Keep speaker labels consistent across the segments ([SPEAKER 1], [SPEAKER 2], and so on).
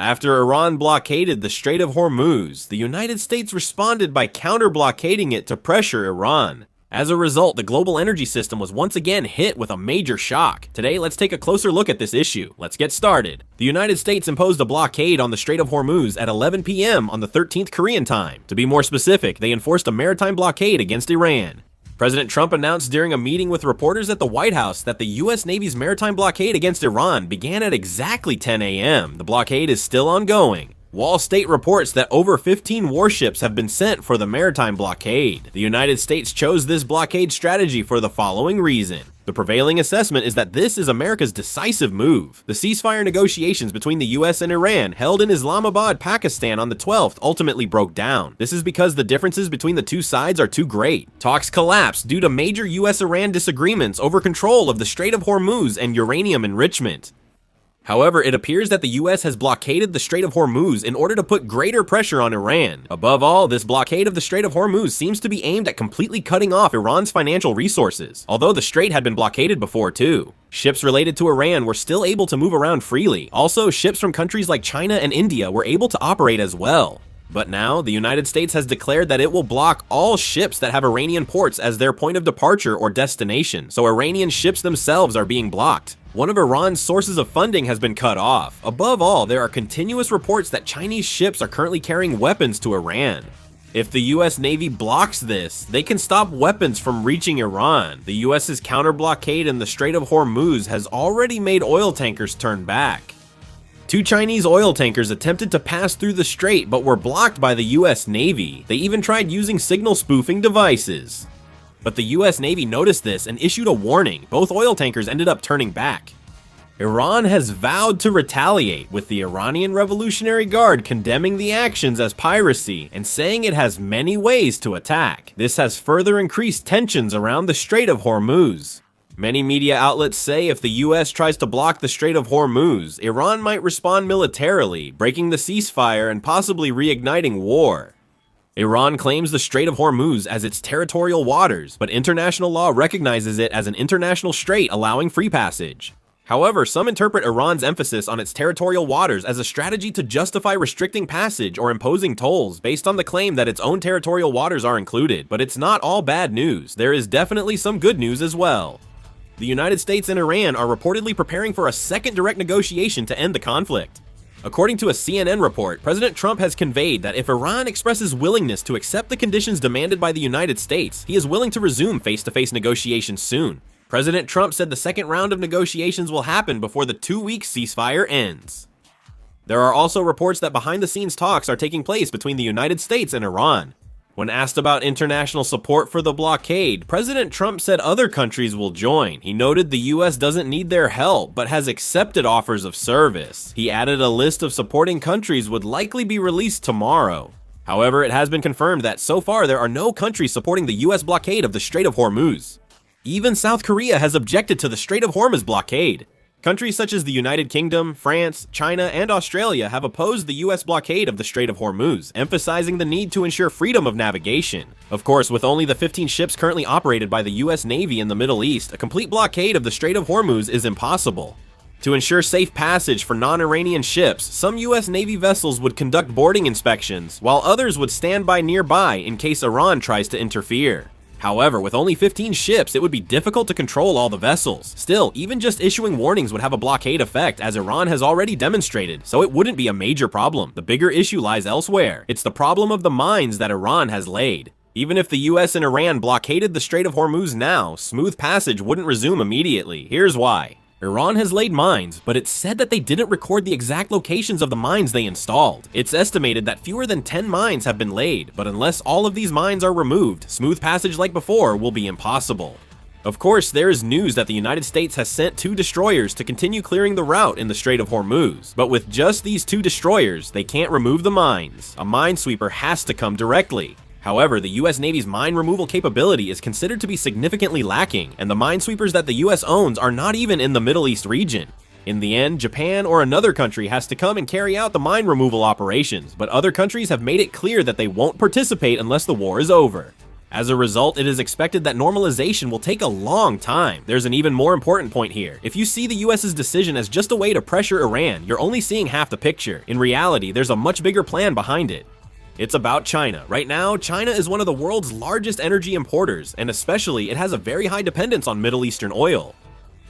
[SPEAKER 1] After Iran blockaded the Strait of Hormuz, the United States responded by counter-blockading it to pressure Iran. As a result, the global energy system was once again hit with a major shock. Today, let's take a closer look at this issue. Let's get started. The United States imposed a blockade on the Strait of Hormuz at 11 p.m. on the 13th Korean time. To be more specific, they enforced a maritime blockade against Iran. President Trump announced during a meeting with reporters at the White House that the U.S. Navy's maritime blockade against Iran began at exactly 10 a.m. The blockade is still ongoing. Wall Street reports that over 15 warships have been sent for the maritime blockade. The United States chose this blockade strategy for the following reason. The prevailing assessment is that this is America's decisive move. The ceasefire negotiations between the US and Iran, held in Islamabad, Pakistan on the 12th, ultimately broke down. This is because the differences between the two sides are too great. Talks collapsed due to major US-Iran disagreements over control of the Strait of Hormuz and uranium enrichment. However, it appears that the US has blockaded the Strait of Hormuz in order to put greater pressure on Iran. Above all, this blockade of the Strait of Hormuz seems to be aimed at completely cutting off Iran's financial resources, although the strait had been blockaded before too. Ships related to Iran were still able to move around freely. Also, ships from countries like China and India were able to operate as well. But now, the United States has declared that it will block all ships that have Iranian ports as their point of departure or destination, so Iranian ships themselves are being blocked. One of Iran's sources of funding has been cut off. Above all, there are continuous reports that Chinese ships are currently carrying weapons to Iran. If the US Navy blocks this, they can stop weapons from reaching Iran. The US's counter-blockade in the Strait of Hormuz has already made oil tankers turn back. 2 Chinese oil tankers attempted to pass through the strait but were blocked by the US Navy. They even tried using signal spoofing devices. But the US Navy noticed this and issued a warning. Both oil tankers ended up turning back. Iran has vowed to retaliate, with the Iranian Revolutionary Guard condemning the actions as piracy and saying it has many ways to attack. This has further increased tensions around the Strait of Hormuz. Many media outlets say if the US tries to block the Strait of Hormuz, Iran might respond militarily, breaking the ceasefire and possibly reigniting war. Iran claims the Strait of Hormuz as its territorial waters, but international law recognizes it as an international strait allowing free passage. However, some interpret Iran's emphasis on its territorial waters as a strategy to justify restricting passage or imposing tolls based on the claim that its own territorial waters are included. But it's not all bad news. There is definitely some good news as well. The United States and Iran are reportedly preparing for a second direct negotiation to end the conflict. According to a CNN report, President Trump has conveyed that if Iran expresses willingness to accept the conditions demanded by the United States, he is willing to resume face-to-face negotiations soon. President Trump said the second round of negotiations will happen before the 2-week ceasefire ends. There are also reports that behind-the-scenes talks are taking place between the United States and Iran. When asked about international support for the blockade, President Trump said other countries will join. He noted the US doesn't need their help, but has accepted offers of service. He added a list of supporting countries would likely be released tomorrow. However, it has been confirmed that so far there are no countries supporting the US blockade of the Strait of Hormuz. Even South Korea has objected to the Strait of Hormuz blockade. Countries such as the United Kingdom, France, China, and Australia have opposed the US blockade of the Strait of Hormuz, emphasizing the need to ensure freedom of navigation. Of course, with only the 15 ships currently operated by the US Navy in the Middle East, a complete blockade of the Strait of Hormuz is impossible. To ensure safe passage for non-Iranian ships, some US Navy vessels would conduct boarding inspections, while others would stand by nearby in case Iran tries to interfere. However, with only 15 ships, it would be difficult to control all the vessels. Still, even just issuing warnings would have a blockade effect, as Iran has already demonstrated, so it wouldn't be a major problem. The bigger issue lies elsewhere. It's the problem of the mines that Iran has laid. Even if the US and Iran blockaded the Strait of Hormuz now, smooth passage wouldn't resume immediately. Here's why. Iran has laid mines, but it's said that they didn't record the exact locations of the mines they installed. It's estimated that fewer than 10 mines have been laid, but unless all of these mines are removed, smooth passage like before will be impossible. Of course, there is news that the United States has sent 2 destroyers to continue clearing the route in the Strait of Hormuz, but with just these 2 destroyers, they can't remove the mines. A minesweeper has to come directly. However, the US Navy's mine removal capability is considered to be significantly lacking, and the minesweepers that the US owns are not even in the Middle East region. In the end, Japan or another country has to come and carry out the mine removal operations, but other countries have made it clear that they won't participate unless the war is over. As a result, it is expected that normalization will take a long time. There's an even more important point here. If you see the US's decision as just a way to pressure Iran, you're only seeing half the picture. In reality, there's a much bigger plan behind it. It's about China. Right now, China is one of the world's largest energy importers, and especially it has a very high dependence on Middle Eastern oil.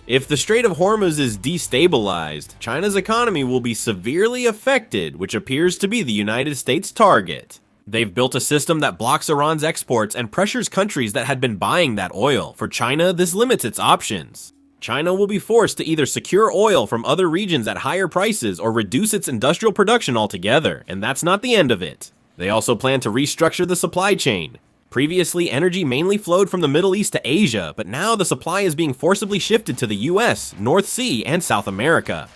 [SPEAKER 1] If the Strait of Hormuz is destabilized, China's economy will be severely affected, which appears to be the United States' target. They've built a system that blocks Iran's exports and pressures countries that had been buying that oil. For China, this limits its options. China will be forced to either secure oil from other regions at higher prices or reduce its industrial production altogether, and that's not the end of it. They also plan to restructure the supply chain. Previously, energy mainly flowed from the Middle East to Asia, but now the supply is being forcibly shifted to the US, North Sea, and South America.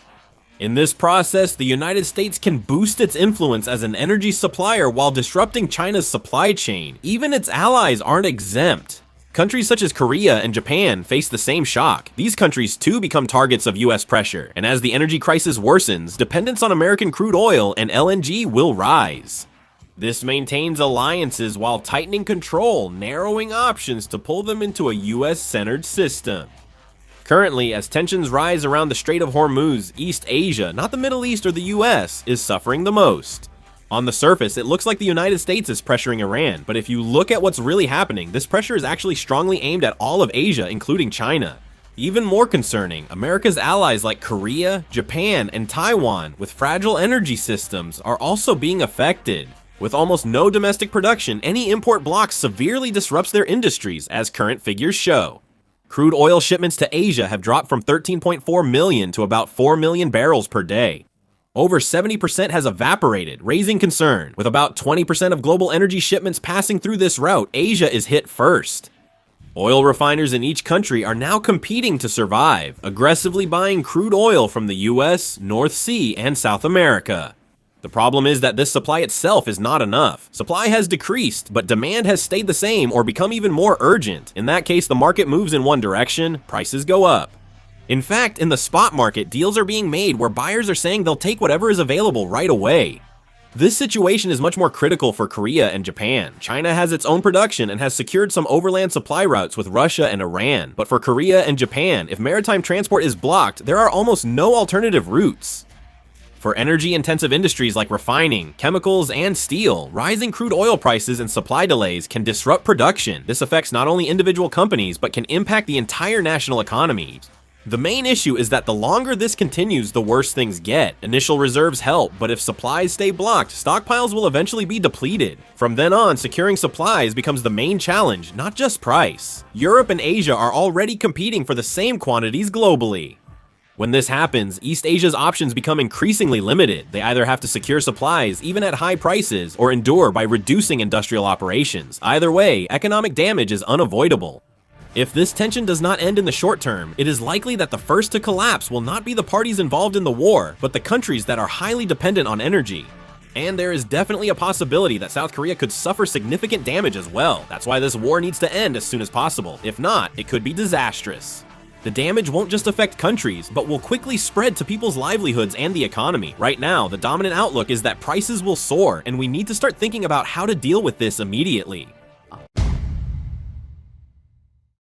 [SPEAKER 1] In this process, the United States can boost its influence as an energy supplier while disrupting China's supply chain. Even its allies aren't exempt. Countries such as Korea and Japan face the same shock. These countries too become targets of US pressure, and as the energy crisis worsens, dependence on American crude oil and LNG will rise. This maintains alliances while tightening control, narrowing options to pull them into a US-centered system. Currently, as tensions rise around the Strait of Hormuz, East Asia, not the Middle East or the US, is suffering the most. On the surface, it looks like the United States is pressuring Iran, but if you look at what's really happening, this pressure is actually strongly aimed at all of Asia, including China. Even more concerning, America's allies like Korea, Japan, and Taiwan, with fragile energy systems, are also being affected. With almost no domestic production, any import block severely disrupts their industries, as current figures show. Crude oil shipments to Asia have dropped from 13.4 million to about 4 million barrels per day. Over 70% has evaporated, raising concern. With about 20% of global energy shipments passing through this route, Asia is hit first. Oil refiners in each country are now competing to survive, aggressively buying crude oil from the US, North Sea, and South America. The problem is that this supply itself is not enough. Supply has decreased, but demand has stayed the same or become even more urgent. In that case, the market moves in one direction, prices go up. In fact, in the spot market, deals are being made where buyers are saying they'll take whatever is available right away. This situation is much more critical for Korea and Japan. China has its own production and has secured some overland supply routes with Russia and Iran. But for Korea and Japan, if maritime transport is blocked, there are almost no alternative routes. For energy-intensive industries like refining, chemicals, and steel, rising crude oil prices and supply delays can disrupt production. This affects not only individual companies, but can impact the entire national economy. The main issue is that the longer this continues, the worse things get. Initial reserves help, but if supplies stay blocked, stockpiles will eventually be depleted. From then on, securing supplies becomes the main challenge, not just price. Europe and Asia are already competing for the same quantities globally. When this happens, East Asia's options become increasingly limited. They either have to secure supplies, even at high prices, or endure by reducing industrial operations. Either way, economic damage is unavoidable. If this tension does not end in the short term, it is likely that the first to collapse will not be the parties involved in the war, but the countries that are highly dependent on energy. And there is definitely a possibility that South Korea could suffer significant damage as well. That's why this war needs to end as soon as possible. If not, it could be disastrous. The damage won't just affect countries, but will quickly spread to people's livelihoods and the economy. Right now, the dominant outlook is that prices will soar, and we need to start thinking about how to deal with this immediately.